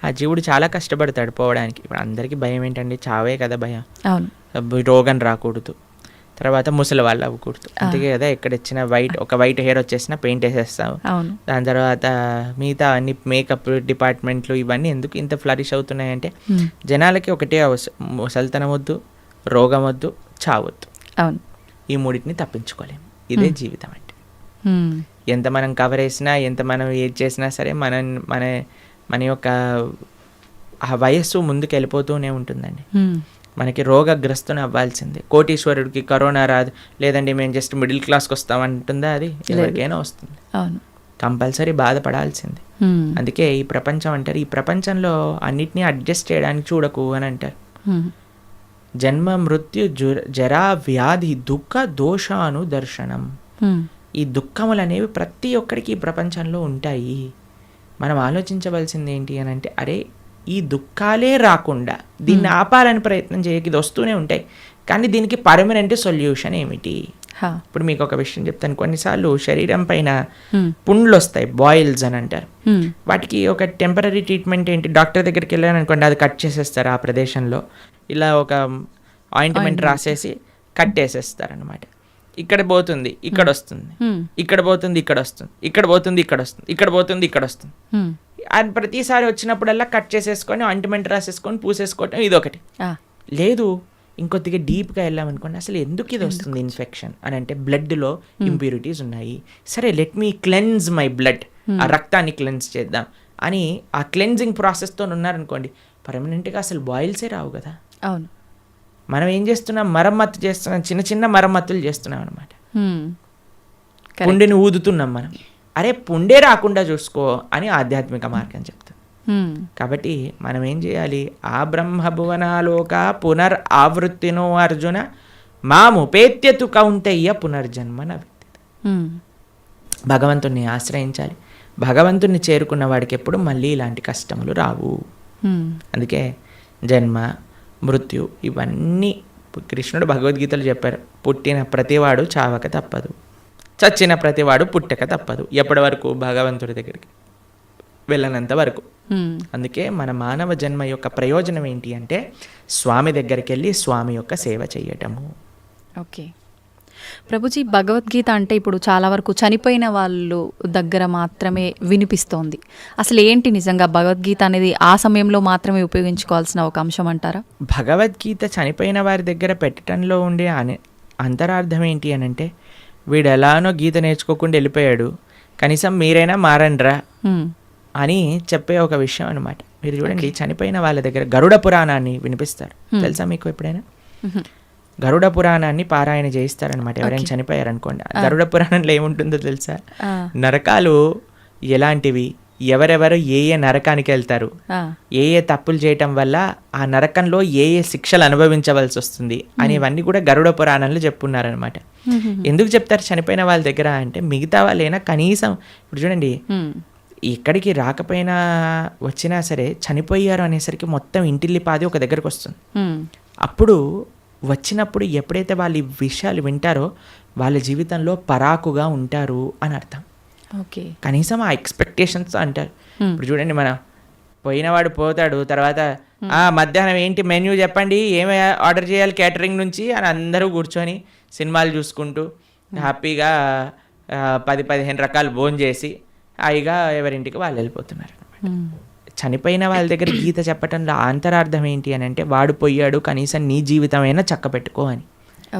ఆ జీవుడు చాలా కష్టపడతాడు పోవడానికి. ఇప్పుడు అందరికీ భయం ఏంటండి? చావే కదా భయం. రోగం రాకూడదు, తర్వాత ముసలి వాళ్ళు అవ్వకూడదు, అందుకే కదా ఎక్కడొచ్చిన వైట్ హెయిర్ వచ్చేసిన పెయింట్ వేసేస్తాము. దాని తర్వాత మిగతా అన్ని మేకప్ డిపార్ట్మెంట్లు ఇవన్నీ ఎందుకు ఇంత ఫ్లరిష్ అవుతున్నాయంటే జనాలకి ఒకటే ముసలితనం వద్దు, రోగం వద్దు, చావద్దు. ఈ మూడింటిని తప్పించుకోలేము. ఇదే జీవితం అంటే. ఎంత మనం కవర్ వేసినా, ఎంత మనం ఏది చేసినా సరే మన యొక్క ఆ వయస్సు ముందుకు వెళ్ళిపోతూనే ఉంటుందండి. మనకి రోగగ్రస్తుని అవ్వాల్సిందే. కోటీశ్వరుడికి కరోనా రాదు, లేదండి మేము జస్ట్ మిడిల్ క్లాస్కి వస్తామంటుందా? అది ఎవరికైనా వస్తుంది. అవును, కంపల్సరీ బాధపడాల్సిందే. అందుకే ఈ ప్రపంచం అంటారు, ఈ ప్రపంచంలో అన్నిటినీ అడ్జస్ట్ చేయడానికి చూడకు అని అంటారు. జన్మ మృత్యు జరా వ్యాధి దుఃఖ దోషాను దర్శనం. ఈ దుఃఖములు అనేవి ప్రతి ఒక్కరికి ఈ ప్రపంచంలో ఉంటాయి. మనం ఆలోచించవలసింది ఏంటి అని అంటే, అరే ఈ దుఃఖాలే రాకుండా దీన్ని ఆపాలని ప్రయత్నం చేయక ఇది వస్తూనే ఉంటాయి, కానీ దీనికి పర్మనెంట్ సొల్యూషన్ ఏమిటి? ఇప్పుడు మీకు ఒక విషయం చెప్తాను. కొన్నిసార్లు శరీరం పైన పుండ్లు వస్తాయి, బాయిల్స్ అని అంటారు. వాటికి ఒక టెంపరీ ట్రీట్మెంట్ ఏంటి, డాక్టర్ దగ్గరికి వెళ్ళాను అనుకోండి, అది కట్ చేసేస్తారు. ఆ ప్రదేశంలో ఇలా ఒక ఆయింట్మెంట్ రాసేసి కట్టేసేస్తారు అనమాట. ఇక్కడ పోతుంది ఇక్కడ వస్తుంది, ఇక్కడ పోతుంది ఇక్కడ వస్తుంది, ఇక్కడ పోతుంది ఇక్కడ వస్తుంది, ఇక్కడ పోతుంది ఇక్కడ వస్తుంది. అది ప్రతిసారి వచ్చినప్పుడల్లా కట్ చేసేసుకొని ఆయింట్మెంట్ రాసేసుకొని పూసేసుకోవటం ఇదొకటి. లేదు ఇంకొద్దిగా డీప్గా వెళ్ళామనుకోండి, అసలు ఎందుకు ఇది వస్తుంది ఇన్ఫెక్షన్ అని అంటే బ్లడ్లో ఇంప్యూరిటీస్ ఉన్నాయి. సరే let me cleanse my blood, ఆ రక్తాన్ని క్లెన్స్ చేద్దాం అని ఆ క్లెన్జింగ్ ప్రాసెస్తో ఉన్నారనుకోండి, పర్మనెంట్గా అసలు బాయిల్సే రావు కదా. అవును, మనం ఏం చేస్తున్నాం, మరమ్మత్తు చేస్తున్నాం, చిన్న చిన్న మరమ్మతులు చేస్తున్నాం అనమాట. పుండిని ఊదుతున్నాం మనం. అరే పుండే రాకుండా చూసుకో అని ఆధ్యాత్మిక మార్గం చెప్తుంది. కాబట్టి మనం ఏం చేయాలి, ఆ బ్రహ్మభువనాలోక పునర్ ఆవృత్తినో అర్జున మాముపేత్యతు కౌంతయ్య పునర్జన్మన. భగవంతుణ్ణి ఆశ్రయించాలి. భగవంతుణ్ణి చేరుకున్న వాడికి ఎప్పుడు మళ్ళీ ఇలాంటి కష్టములు రావు. అందుకే జన్మ మృత్యు ఇవన్నీ కృష్ణుడు భగవద్గీతలు చెప్పారు. పుట్టిన ప్రతివాడు చావక తప్పదు, చచ్చిన ప్రతివాడు పుట్టక తప్పదు. ఎప్పటి వరకు? భగవంతుడి దగ్గరికి వెళ్ళనంత వరకు. అందుకే మన మానవ జన్మ యొక్క ప్రయోజనం ఏంటి అంటే స్వామి దగ్గరికి వెళ్ళి స్వామి యొక్క సేవ చేయటము. ఓకే ప్రభుజీ, భగవద్గీత అంటే ఇప్పుడు చాలా వరకు చనిపోయిన వాళ్ళు దగ్గర మాత్రమే వినిపిస్తోంది. అసలు ఏంటి నిజంగా భగవద్గీత అనేది ఆ సమయంలో మాత్రమే ఉపయోగించుకోవాల్సిన ఒక అంశం అంటారా? భగవద్గీత చనిపోయిన వారి దగ్గర పెట్టడంలో ఉండే అంతరార్థం ఏంటి అని అంటే, వీడు ఎలానో గీత నేర్చుకోకుండా వెళ్ళిపోయాడు, కనీసం మీరైనా మారండ్రా అని చెప్పే ఒక విషయం అనమాట. మీరు చూడండి, చనిపోయిన వాళ్ళ దగ్గర గరుడ పురాణాన్ని వినిపిస్తారు. తెలుసా మీకు ఎప్పుడైనా? గరుడ పురాణాన్ని పారాయణ చేయిస్తారనమాట ఎవరైనా చనిపోయారనుకోండి. గరుడ పురాణంలో ఏముంటుందో తెలుసా? నరకాలు ఎలాంటివి, ఎవరెవరు ఏ ఏ నరకానికి వెళ్తారు, ఏ ఏ తప్పులు చేయటం వల్ల ఆ నరకంలో ఏ ఏ శిక్షలు అనుభవించవలసి వస్తుంది అనేవన్నీ కూడా గరుడ పురాణంలో చెప్పున్నారనమాట. ఎందుకు చెప్తారు చనిపోయిన వాళ్ళ దగ్గర అంటే, మిగతా వాళ్ళైనా కనీసం ఇప్పుడు చూడండి, ఇక్కడికి రాకపోయినా వచ్చినా సరే చనిపోయారు అనేసరికి మొత్తం ఇంటిల్లిపాది ఒక దగ్గరకు వస్తుంది. అప్పుడు వచ్చినప్పుడు ఎప్పుడైతే వాళ్ళు ఈ విషయాలు వింటారో వాళ్ళ జీవితంలో పరాకుగా ఉంటారు అని అర్థం. ఓకే, కనీసం ఆ ఎక్స్పెక్టేషన్స్ అంటారు. ఇప్పుడు చూడండి, మన పోయినవాడు పోతాడు, తర్వాత మధ్యాహ్నం ఏంటి మెన్యూ చెప్పండి, ఏమి ఆర్డర్ చేయాలి క్యాటరింగ్ నుంచి అని అందరూ కూర్చొని సినిమాలు చూసుకుంటూ హ్యాపీగా 10-15 రకాలు భోజనం చేసి హాయిగా ఎవరింటికి వాళ్ళు వెళ్ళిపోతున్నారు. చనిపోయిన వాళ్ళ దగ్గర గీత చెప్పటంలో అంతరార్థం ఏంటి అని అంటే, వాడు పోయాడు, కనీసం నీ జీవితమైనా చక్క పెట్టుకో అని.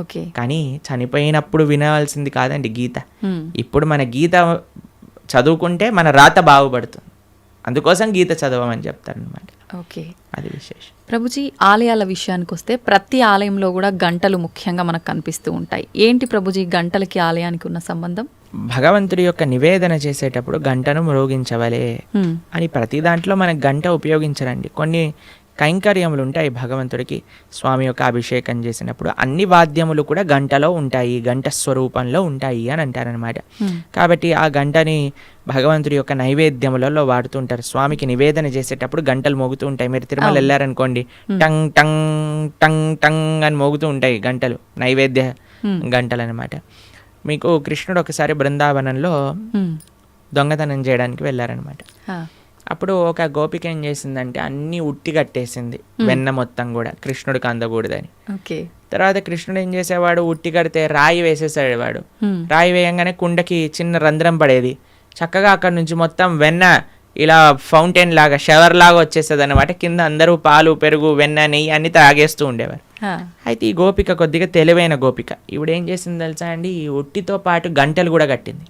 ఓకే, కానీ చనిపోయినప్పుడు వినవలసింది కాదండి గీత. ఇప్పుడు మన గీత చదువుకుంటే మన రాత బాగుపడుతుంది, అందుకోసం గీత చదవమని చెప్తారనమాట. ఓకే, అది విశేషం. ప్రభుజీ, ఆలయాల విషయానికి వస్తే ప్రతి ఆలయంలో కూడా గంటలు ముఖ్యంగా మనకు కనిపిస్తూ ఉంటాయి. ఏంటి ప్రభుజీ గంటలకి ఆలయానికి ఉన్న సంబంధం? భగవంతుడి యొక్క నివేదన చేసేటప్పుడు గంటను మ్రోగించవలే అని ప్రతి దాంట్లో మనకు గంట ఉపయోగించరండి. కొన్ని కైంకర్యములు ఉంటాయి భగవంతుడికి. స్వామి యొక్క అభిషేకం చేసినప్పుడు అన్ని వాద్యములు కూడా గంటలో ఉంటాయి, గంట స్వరూపంలో ఉంటాయి అని అంటారనమాట. కాబట్టి ఆ గంటని భగవంతుడి యొక్క నైవేద్యములలో వాడుతుంటారు. స్వామికి నివేదన చేసేటప్పుడు గంటలు మోగుతూ ఉంటాయి. మీరు తిరుమల వెళ్ళారనుకోండి, టంగ్ టంగ్ టంగ్ టంగ్ అని మోగుతూ ఉంటాయి గంటలు, నైవేద్య గంటలు అనమాట. మీకు కృష్ణుడు ఒకసారి బృందావనంలో దొంగతనం చేయడానికి వెళ్ళారనమాట. అప్పుడు ఒక గోపిక ఏం చేసిందంటే అన్ని ఉట్టి కట్టేసింది, వెన్న మొత్తం కూడా కృష్ణుడికి అందకూడదని. తర్వాత కృష్ణుడు ఏం చేసేవాడు, ఉట్టి కడితే రాయి వేసేసాడు వాడు. రాయి వేయంగానే కుండకి చిన్న రంధ్రం పడేది, చక్కగా అక్కడ నుంచి మొత్తం వెన్న ఇలా ఫౌంటైన్ లాగా షవర్ లాగా వచ్చేసేది అనమాట. కింద అందరూ పాలు పెరుగు వెన్న నెయ్యి అన్ని తాగేస్తూ ఉండేవారు. అయితే ఈ గోపిక కొద్దిగా తెలివైన గోపిక. ఇప్పుడు ఏం చేసింది తెలుసా అండి, ఈ ఉట్టితో పాటు గంటలు కూడా కట్టింది.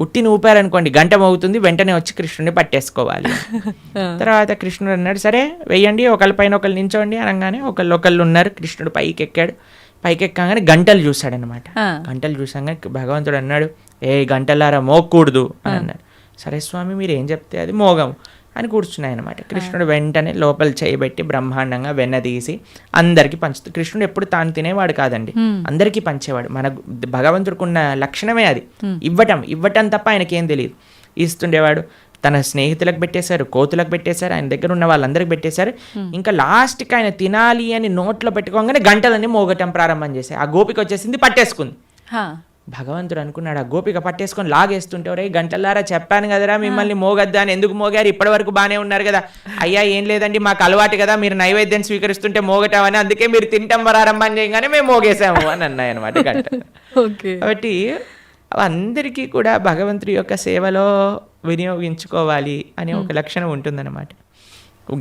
ఉట్టిని ఊపారనుకోండి గంట మోగుతుంది, వెంటనే వచ్చి కృష్ణుడిని పట్టేసుకోవాలి. తర్వాత కృష్ణుడు అన్నాడు సరే వెయ్యండి, ఒకళ్ళ పైన ఒకళ్ళు నించోండి అనగానే ఒకళ్ళు ఉన్నారు. కృష్ణుడు పైకి ఎక్కాడు. పైకి ఎక్కగానే గంటలు చూశాడనమాట. గంటలు చూసాగానే భగవంతుడు అన్నాడు, ఏ గంటలారా మోగకూడదు అని అన్నాడు. సరే స్వామి మీరు ఏం చెప్తే అది మోగము అని కూర్చున్నాయి అనమాట. కృష్ణుడు వెంటనే లోపల చేయబెట్టి బ్రహ్మాండంగా వెన్న తీసి అందరికీ పంచుతాడు. కృష్ణుడు ఎప్పుడు తాను తినేవాడు కాదండి, అందరికీ పంచేవాడు. మన భగవంతుడికి ఉన్న లక్షణమే అది, ఇవ్వటం తప్ప ఆయనకేం తెలియదు. ఇస్తుండేవాడు. తన స్నేహితులకు పెట్టేశారు, కోతులకు పెట్టేశారు, ఆయన దగ్గర ఉన్న వాళ్ళందరికి పెట్టేశారు. ఇంకా లాస్ట్కి ఆయన తినాలి అని నోట్లో పెట్టుకోగానే గంటలన్నీ మోగటం ప్రారంభం చేశాయి. ఆ గోపిక వచ్చేసింది, పట్టేసుకుంది. భగవంతుడు అనుకున్నాడు, ఆ గోపిక పట్టేసుకొని లాగేస్తుంటే రే గంటలారా చెప్పాను కదరా మిమ్మల్ని మోగద్దా అని, ఎందుకు మోగారు, ఇప్పటి వరకు బాగానే ఉన్నారు కదా. అయ్యా ఏం లేదండి మాకు అలవాటు కదా, మీరు నైవేద్యం స్వీకరిస్తుంటే మోగటామని, అందుకే మీరు తింటాం ప్రారంభం చేయగానే మేము మోగేసాము అని అన్నాయి అనమాట గంట. కాబట్టి అందరికీ కూడా భగవంతుడి యొక్క సేవలో వినియోగించుకోవాలి అనే ఒక లక్షణం ఉంటుందన్నమాట.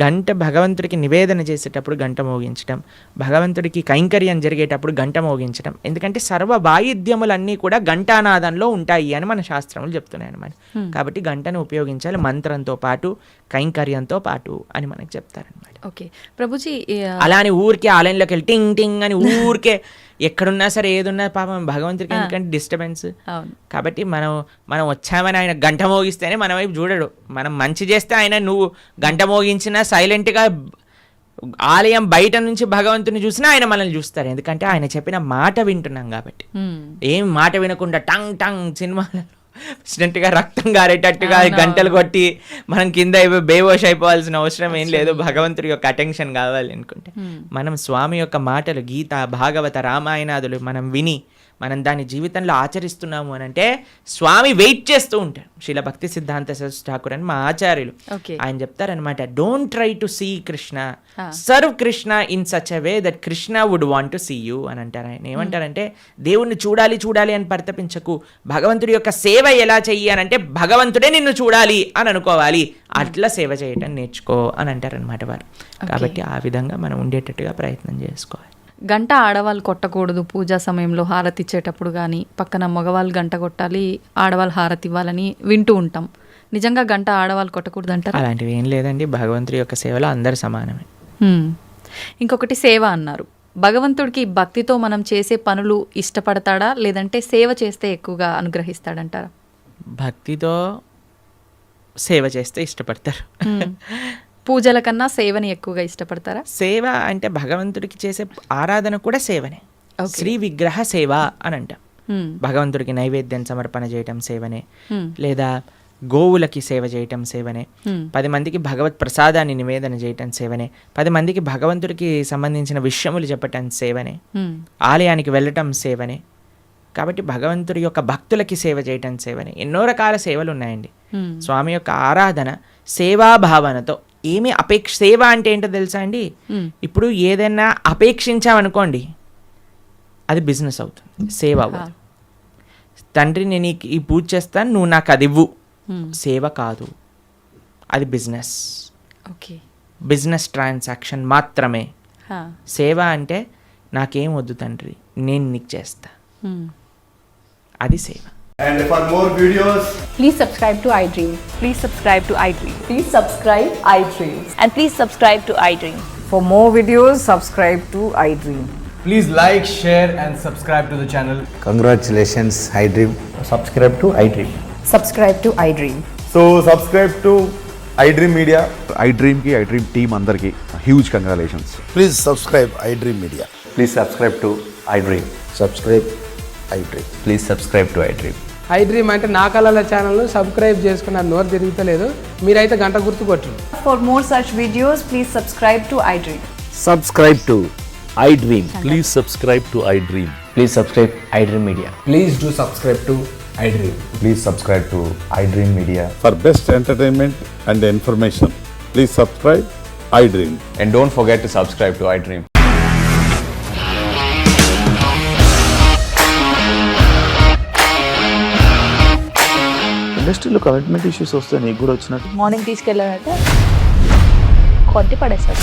గంట భగవంతుడికి నివేదన చేసేటప్పుడు గంట మోగించడం, భగవంతుడికి కైంకర్యం జరిగేటప్పుడు గంట మోగించడం. ఎందుకంటే సర్వ వాయిద్యములన్నీ కూడా ఘంటానాదంలో ఉంటాయి అని మన శాస్త్రములు చెప్తున్నాయి అన్నమాట. కాబట్టి గంటను ఉపయోగించాలి మంత్రంతో పాటు కైంకర్యంతో పాటు అని మనకు చెప్తారనమాట. ఓకే ప్రభుజీ, అలానే ఊరికే ఆలయంలోకి వెళ్ళి టింగ్ టింగ్ అని ఊరికే ఎక్కడున్నా సరే ఏదున్నా పాపం భగవంతుడికి ఎందుకంటే డిస్టర్బెన్స్. కాబట్టి మనం వచ్చామని ఆయన గంట మోగిస్తేనే మన వైపు చూడడు. మనం మంచి చేస్తే ఆయన నువ్వు గంట మోగించినా సైలెంట్గా ఆలయం బయట నుంచి భగవంతుని చూసినా ఆయన మనల్ని చూస్తారు. ఎందుకంటే ఆయన చెప్పిన మాట వింటున్నాం కాబట్టి. ఏం మాట వినకుండా టంగ్ టంగ్ సినిమాలలో గా రక్తం గారేటట్టుగా గంటలు కొట్టి మనం కింద బేవోష్ అయిపోవాల్సిన అవసరం ఏం లేదు. భగవంతుడి యొక్క అటెన్షన్ కావాలి అనుకుంటే మనం స్వామి యొక్క మాటలు గీత భాగవత రామాయణాదులు మనం విని మనం దాని జీవితంలో ఆచరిస్తున్నాము అని అంటే స్వామి వెయిట్ చేస్తూ ఉంటారు. శ్రీల భక్తి సిద్ధాంత సరస్వతి ఠాకూర్ అని మా ఆచార్యులు ఆయన చెప్తారనమాట, don't try to see Krishna, serve Krishna in such a way that Krishna would want to see you అని అంటారు. ఆయన ఏమంటారంటే దేవుణ్ణి చూడాలి అని పరితపించకు, భగవంతుడి యొక్క సేవ ఎలా చెయ్యి అని అంటే భగవంతుడే నిన్ను చూడాలి అని అనుకోవాలి, అట్లా సేవ చేయటం నేర్చుకో అని అంటారనమాట వారు. కాబట్టి ఆ విధంగా మనం ఉండేటట్టుగా ప్రయత్నం చేసుకోవాలి. గంట ఆడవాళ్ళు కొట్టకూడదు పూజా సమయంలో హారతి ఇచ్చేటప్పుడు, కానీ పక్కన మగవాళ్ళు గంట కొట్టాలి ఆడవాళ్ళు హారతి ఇవ్వాలని వింటూ ఉంటాం. నిజంగా గంట ఆడవాళ్ళు కొట్టకూడదు అంటారు? అలాంటివి ఏం లేదండి, భగవంతుడి యొక్క సేవలో అందరు సమానమే. ఇంకొకటి సేవ అన్నారు. భగవంతుడికి భక్తితో మనం చేసే పనులు ఇష్టపడతాడా, లేదంటే సేవ చేస్తే ఎక్కువగా అనుగ్రహిస్తాడంటారా? భక్తితో సేవ చేస్తే ఇష్టపడతారు. పూజల కన్నా సేవని ఎక్కువగా ఇష్టపడతారా? సేవ అంటే భగవంతుడికి చేసే ఆరాధన కూడా సేవనే. శ్రీ విగ్రహ సేవ అని అంటాం. భగవంతుడికి నైవేద్యం సమర్పణ చేయటం సేవనే, లేదా గోవులకి సేవ చేయటం సేవనే, 10 మందికి భగవత్ ప్రసాదాన్ని నివేదన చేయటం సేవనే, 10 మందికి భగవంతుడికి సంబంధించిన విషయములు చెప్పటం సేవనే, ఆలయానికి వెళ్ళటం సేవనే. కాబట్టి భగవంతుడి యొక్క భక్తులకి సేవ చేయటం సేవనే. ఎన్నో రకాల సేవలు ఉన్నాయండి. స్వామి యొక్క ఆరాధన సేవాభావనతో ఏమి సేవ అంటే ఏంటో తెలుసా అండి, ఇప్పుడు ఏదైనా అపేక్షించామనుకోండి అది బిజినెస్ అవుతుంది, సేవ అవ్వదు. తండ్రి నేను ఈ పూజ చేస్తాను నువ్వు నాకు అది ఇవ్వు, సేవ కాదు, అది బిజినెస్. బిజినెస్ ట్రాన్సాక్షన్ మాత్రమే. సేవ అంటే నాకేం వద్దు తండ్రి నేను నీకు చేస్తా, అది సేవ. And for more videos, please subscribe to iDream. Please subscribe to iDream. Please subscribe iDream. And please subscribe to iDream. For more videos, subscribe to iDream. please like, share and subscribe to the channel. Congratulations, iDream. Subscribe to iDream. Subscribe to iDream. So subscribe to iDream Media. iDream ki iDream team andarki huge congratulations. Please subscribe iDream Media. Please subscribe to iDream. Subscribe iDream. Please subscribe to iDream. iDream అంటే నా కళల ఛానల్ను సబ్స్క్రైబ్ చేసుకున్న నోరు తిరుగుతలేదు, మీరైతే గంట గుర్తు కొట్టండి. For more such videos, please subscribe to iDream. Subscribe to iDream. Please subscribe to iDream. Please subscribe iDream Media. Please do subscribe to iDream. Please subscribe to iDream Media. For best entertainment and information, please subscribe iDream. And don't forget to subscribe to iDream. ఇండస్ట్రీలో కమిట్మెంట్ ఇష్యూస్ వస్తే నీకు కూడా వచ్చినట్టు మార్నింగ్ తీసుకెళ్ళాలంటే కొట్టి పడేస్తారు.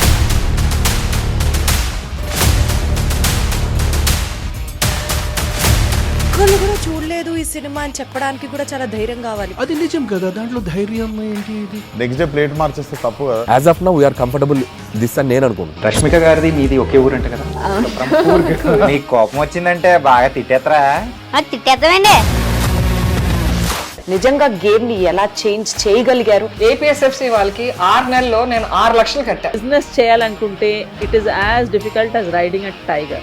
చూడలేదు ఈ సినిమా అని చెప్పడానికి కూడా చాలా ధైర్యం కావాలి. అది నిజం కదా, దాంట్లో ధైర్యం ఏంటి? ఇది నెక్స్ట్ డే ప్లేట్ మార్చేస్తే తప్పు కదా. As of now we are comfortable this అని నేను అనుకుంటున్నాను. రష్మిక గారిది మీది ఒకే ఊరంట కదా. నీకు కోపం వచ్చిందంటే బాగా తిట్టేత్తరా? తిట్టేద్దామండి. నిజంగా గేమ్ ని ఎలా చేంజ్ చేయగలిగారు? ఏపీఎస్ఎఫ్సి వాళ్ళకి 6 నెలల్లో నేను 6 లక్షలు కట్టా. బిజినెస్ చేయాలనుకుంటే it is as difficult as riding a tiger.